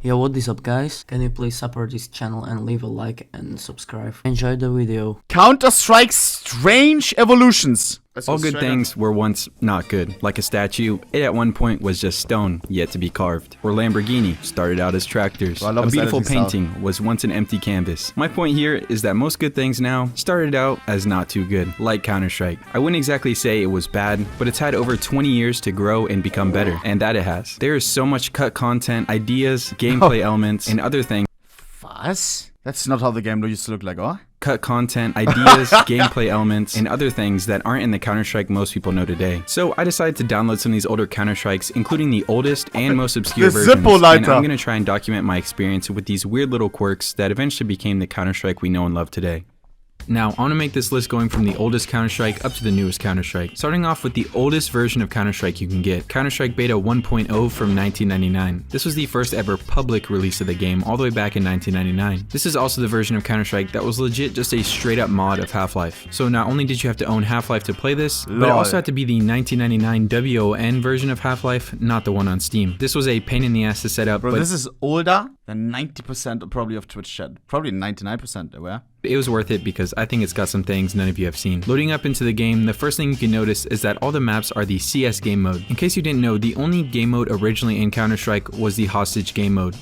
Yo, what is up guys? Can you please support this channel and leave a like and subscribe? Enjoy the video. Counter-Strike Strange Evolutions. All good things were once not good. Like a statue, it at one point was just stone, yet to be carved. Or Lamborghini started out as tractors. A beautiful painting was once an empty canvas. My point here is that most good things now started out as not too good, like Counter-Strike. I wouldn't exactly say it was bad, but it's had over 20 years to grow and become better, and that it has. There is so much cut content, ideas, gameplay elements, and other things. Was? That's not how the game used to look like, oh? Cut content, ideas, gameplay elements, and other things that aren't in the Counter-Strike most people know today. So I decided to download some of these older Counter-Strikes, including the oldest and most obscure versions, and I'm going to try and document my experience with these weird little quirks that eventually became the Counter-Strike we know and love today. Now, I want to make this list going from the oldest Counter-Strike up to the newest Counter-Strike. Starting off with the oldest version of Counter-Strike you can get, Counter-Strike Beta 1.0 from 1999. This was the first ever public release of the game all the way back in 1999. This is also the version of Counter-Strike that was legit just a straight up mod of Half-Life. So not only did you have to own Half-Life to play this, but it also had to be the 1999 WON version of Half-Life, not the one on Steam. This was a pain in the ass to set up. Bro, this is older than 90% probably of Twitch chat. Probably 99% aware. It was worth it because I think it's got some things none of you have seen. Loading up into the game, the first thing you can notice is that all the maps are the CS game mode. In case you didn't know, the only game mode originally in Counter-Strike was the hostage game mode.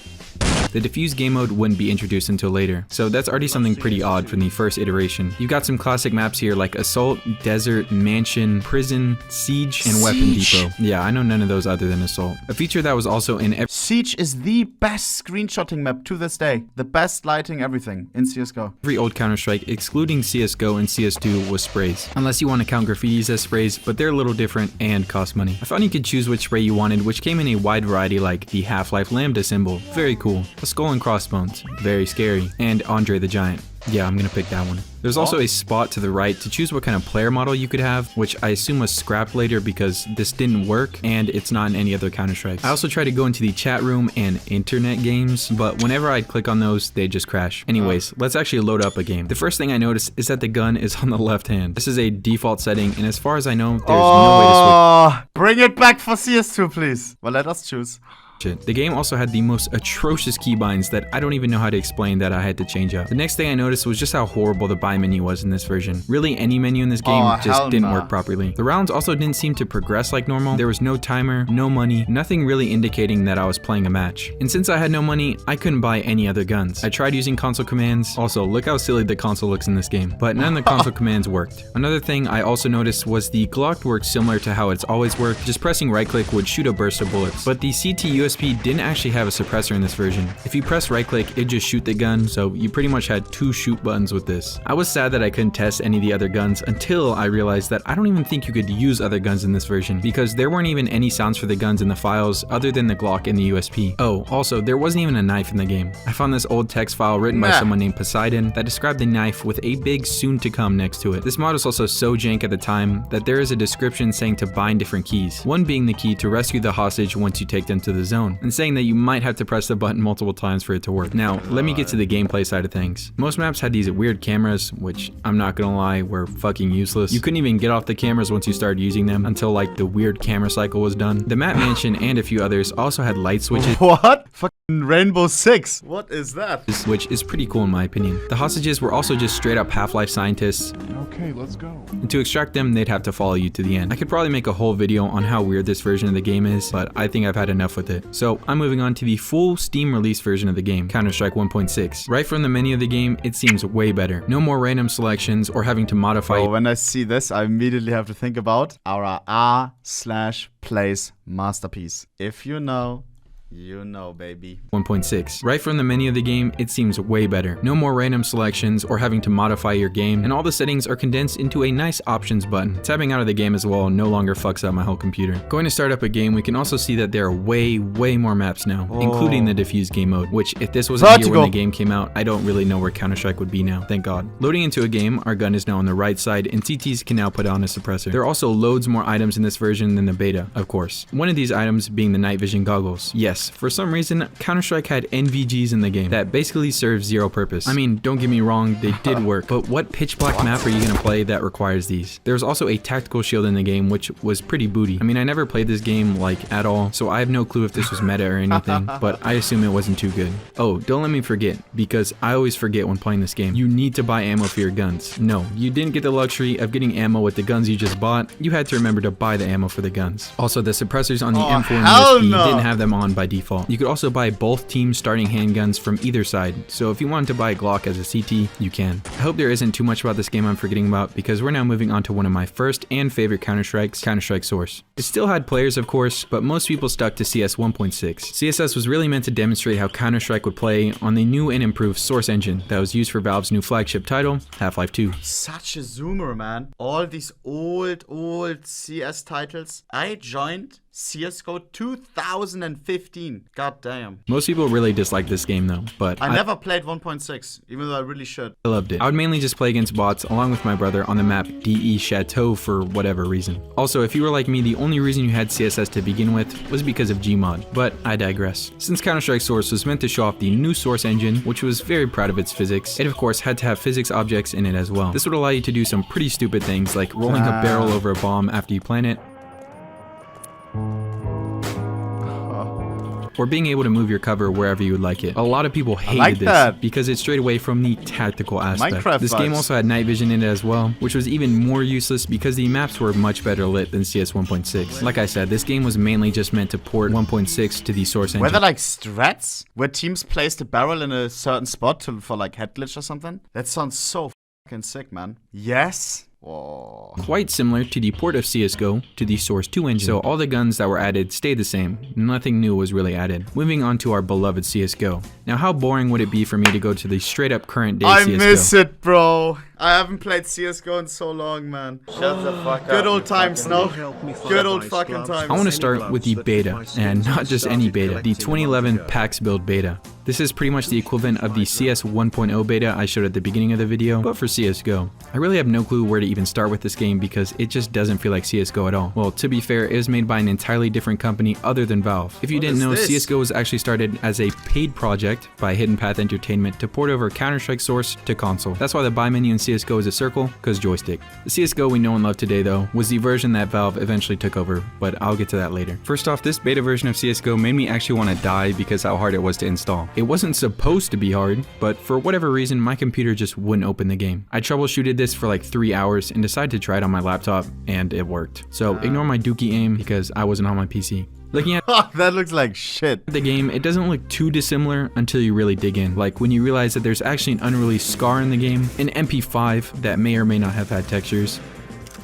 The defuse game mode wouldn't be introduced until later, so that's already something pretty odd from the first iteration. You've got some classic maps here like Assault, Desert, Mansion, Prison, Siege, and Weapon Depot. Yeah, I know none of those other than Assault. A feature that was also in Siege is the best screenshotting map to this day. The best lighting, everything in CSGO. Every old Counter-Strike, excluding CSGO and CS2, was sprays. Unless you want to count graffitis as sprays, but they're a little different and cost money. I found you could choose which spray you wanted, which came in a wide variety like the Half-Life Lambda symbol. Very cool. A skull and crossbones, very scary, and Andre the Giant. Yeah, I'm gonna pick that one. There's also a spot to the right to choose what kind of player model you could have, which I assume was scrapped later because this didn't work and it's not in any other Counter-Strikes. I also tried to go into the chat room and internet games, but whenever I'd click on those, they'd just crash. Anyways, let's actually load up a game. The first thing I noticed is that the gun is on the left hand. This is a default setting, and as far as I know, there's no way to switch. Bring it back for CS2, please. Well, let us choose. The game also had the most atrocious keybinds that I don't even know how to explain that I had to change up. The next thing I noticed was just how horrible the buy menu was in this version. Really, any menu in this game just didn't work properly. The rounds also didn't seem to progress like normal. There was no timer, no money, nothing really indicating that I was playing a match. And since I had no money, I couldn't buy any other guns. I tried using console commands. Also, look how silly the console looks in this game. But none of the console commands worked. Another thing I also noticed was the Glock worked similar to how it's always worked. Just pressing right click would shoot a burst of bullets. But the CT USP didn't actually have a suppressor in this version. If you press right click, it just shoot the gun, so you pretty much had two shoot buttons with this. I was sad that I couldn't test any of the other guns until I realized that I don't even think you could use other guns in this version because there weren't even any sounds for the guns in the files other than the Glock and the USP. Oh, also, there wasn't even a knife in the game. I found this old text file written by someone named Poseidon that described the knife with a big soon to come next to it. This mod was also so jank at the time that there is a description saying to bind different keys, one being the key to rescue the hostage once you take them to the zone, and saying that you might have to press the button multiple times for it to work. Now, let me get to the gameplay side of things. Most maps had these weird cameras, which I'm not gonna lie, were fucking useless. You couldn't even get off the cameras once you started using them until like the weird camera cycle was done. The map mansion and a few others also had light switches. What? Fucking Rainbow Six. What is that? Which is pretty cool in my opinion. The hostages were also just straight up Half-Life scientists. Okay, let's go. And to extract them, they'd have to follow you to the end. I could probably make a whole video on how weird this version of the game is, but I think I've had enough with it. So I'm moving on to the full Steam release version of the game, Counter-Strike 1.6. Right from the menu of the game, it seems way better. No more random selections or having to modify. Bro, when I see this, I immediately have to think about our r/plays masterpiece. If you know, you know, baby. 1.6. Right from the menu of the game, it seems way better. No more random selections or having to modify your game, and all the settings are condensed into a nice options button. Tabbing out of the game as well no longer fucks up my whole computer. Going to start up a game, we can also see that there are way more maps now, including the diffuse game mode, which if this wasn't here when the game came out, I don't really know where Counter-Strike would be now, thank God. Loading into a game, our gun is now on the right side, and CTs can now put on a suppressor. There are also loads more items in this version than the beta, of course. One of these items being the night vision goggles. Yes, yes, for some reason, Counter-Strike had NVGs in the game that basically serve zero purpose. I mean, don't get me wrong, they did work, but what pitch black map are you gonna play that requires these? There's also a tactical shield in the game, which was pretty booty. I mean, I never played this game like at all, so I have no clue if this was meta or anything, but I assume it wasn't too good. Oh, don't let me forget, because I always forget when playing this game. You need to buy ammo for your guns. No, you didn't get the luxury of getting ammo with the guns you just bought. You had to remember to buy the ammo for the guns. Also, the suppressors on the M4 and USP didn't have them on by default. You could also buy both teams starting handguns from either side, so if you wanted to buy a Glock as a CT, you can. I hope there isn't too much about this game I'm forgetting about, because we're now moving on to one of my first and favorite Counter-Strikes, Counter-Strike Source. It still had players, of course, but most people stuck to CS 1.6. CSS was really meant to demonstrate how Counter-Strike would play on the new and improved Source engine that was used for Valve's new flagship title, Half-Life 2. Such a zoomer, man. All these old CS titles. I joined CSGO 2015. God damn. Most people really dislike this game though, but I never played 1.6, even though I really should. I loved it. I would mainly just play against bots along with my brother on the map DE Chateau for whatever reason. Also, if you were like me, the only reason you had CSS to begin with was because of Gmod, but I digress. Since Counter-Strike Source was meant to show off the new Source engine, which was very proud of its physics, it of course had to have physics objects in it as well. This would allow you to do some pretty stupid things like rolling a barrel over a bomb after you plant it, or being able to move your cover wherever you would like it. A lot of people hated this because it strayed away from the tactical aspect. This game also had night vision in it as well, which was even more useless because the maps were much better lit than CS 1.6. Like I said, this game was mainly just meant to port 1.6 to the Source engine. Were there like strats where teams placed a barrel in a certain spot for like head glitch or something? That sounds so fucking sick, man. Yes. Whoa. Quite similar to the port of CSGO to the Source 2 engine. So all the guns that were added stayed the same. Nothing new was really added. Moving on to our beloved CSGO. Now how boring would it be for me to go to the straight up current day CSGO? I miss it, bro. I haven't played CSGO in so long, man. Shut the fuck up. Good old times, no? Good old fucking times. I want to start with the beta, and not just any beta, the 2011 PAX build beta. This is pretty much the equivalent of the CS 1.0 beta I showed at the beginning of the video, but for CSGO. I really have no clue where to even start with this game because it just doesn't feel like CSGO at all. Well, to be fair, it was made by an entirely different company other than Valve. If you didn't know, CSGO was actually started as a paid project by Hidden Path Entertainment to port over Counter-Strike Source to console. That's why the buy menu in CSGO is a circle, because joystick. The CSGO we know and love today though was the version that Valve eventually took over, but I'll get to that later. First off, this beta version of CSGO made me actually want to die because how hard it was to install. It wasn't supposed to be hard, but for whatever reason my computer just wouldn't open the game. I troubleshooted this for like 3 hours and decided to try it on my laptop, and it worked. So ignore my dookie aim because I wasn't on my PC. Looking at that looks like shit. The game, it doesn't look too dissimilar until you really dig in. Like when you realize that there's actually an unreleased scar in the game, an MP5 that may or may not have had textures,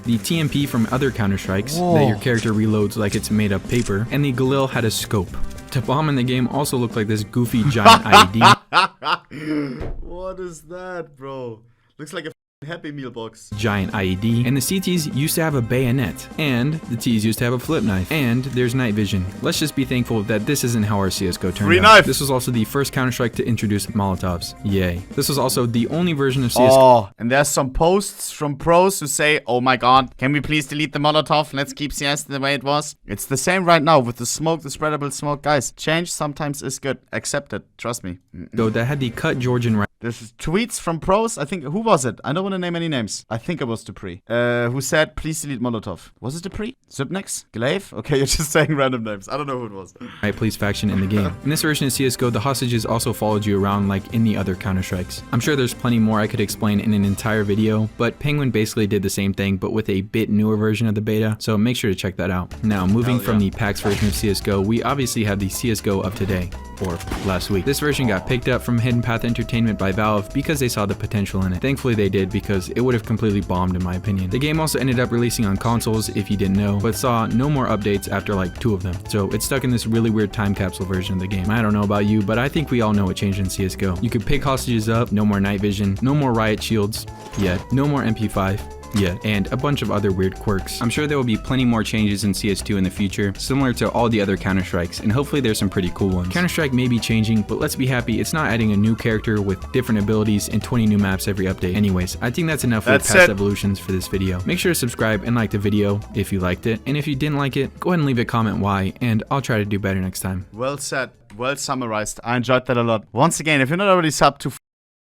the TMP from other Counter-Strikes that your character reloads like it's made of paper, and the Galil had a scope. The bomb in the game also looked like this goofy giant IED. What is that, bro? Looks like a Happy Meal box. Giant IED, and the CTs used to have a bayonet, and the Ts used to have a flip knife, and there's night vision. Let's just be thankful that this isn't how our CSGO turned out. This was also the first Counter-Strike to introduce Molotovs. Yay. This was also the only version of CSGO. Oh, and there's some posts from pros who say, oh my god, can we please delete the Molotov? Let's keep CS the way it was. It's the same right now with the smoke, the spreadable smoke. Guys, change sometimes is good. Accept it. Trust me. That had the cut Georgian right. This is tweets from pros. I think, who was it? I don't want to name any names. I think it was Dupree. Who said, please delete Molotov. Was it Dupree? Zubnex? Glaive? Okay, you're just saying random names. I don't know who it was. Right, please faction in the game. In this version of CSGO, the hostages also followed you around like in the other Counter-Strikes. I'm sure there's plenty more I could explain in an entire video, but Penguin basically did the same thing, but with a bit newer version of the beta, so make sure to check that out. Now, moving from the PAX version of CSGO, we obviously have the CSGO of today, or last week. This version got picked up from Hidden Path Entertainment by Valve because they saw the potential in it. Thankfully they did, because it would have completely bombed in my opinion. The game also ended up releasing on consoles if you didn't know, but saw no more updates after like 2 of them. So it's stuck in this really weird time capsule version of the game. I don't know about you, but I think we all know what changed in CSGO. You could pick hostages up, no more night vision, no more riot shields yet, no more MP5, Yeah, and a bunch of other weird quirks. I'm sure there will be plenty more changes in CS2 in the future, similar to all the other Counter-Strikes, and hopefully there's some pretty cool ones. Counter-Strike may be changing, but let's be happy it's not adding a new character with different abilities and 20 new maps every update. Anyways, I think that's enough with past evolutions for this video. Make sure to subscribe and like the video if you liked it, and if you didn't like it, go ahead and leave a comment why, and I'll try to do better next time. Well said, well summarized. I enjoyed that a lot. Once again, if you're not already subbed to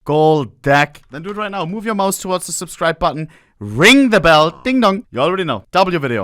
Goldec, then do it right now. Move your mouse towards the subscribe button, ring the bell, ding dong. You already know. W video.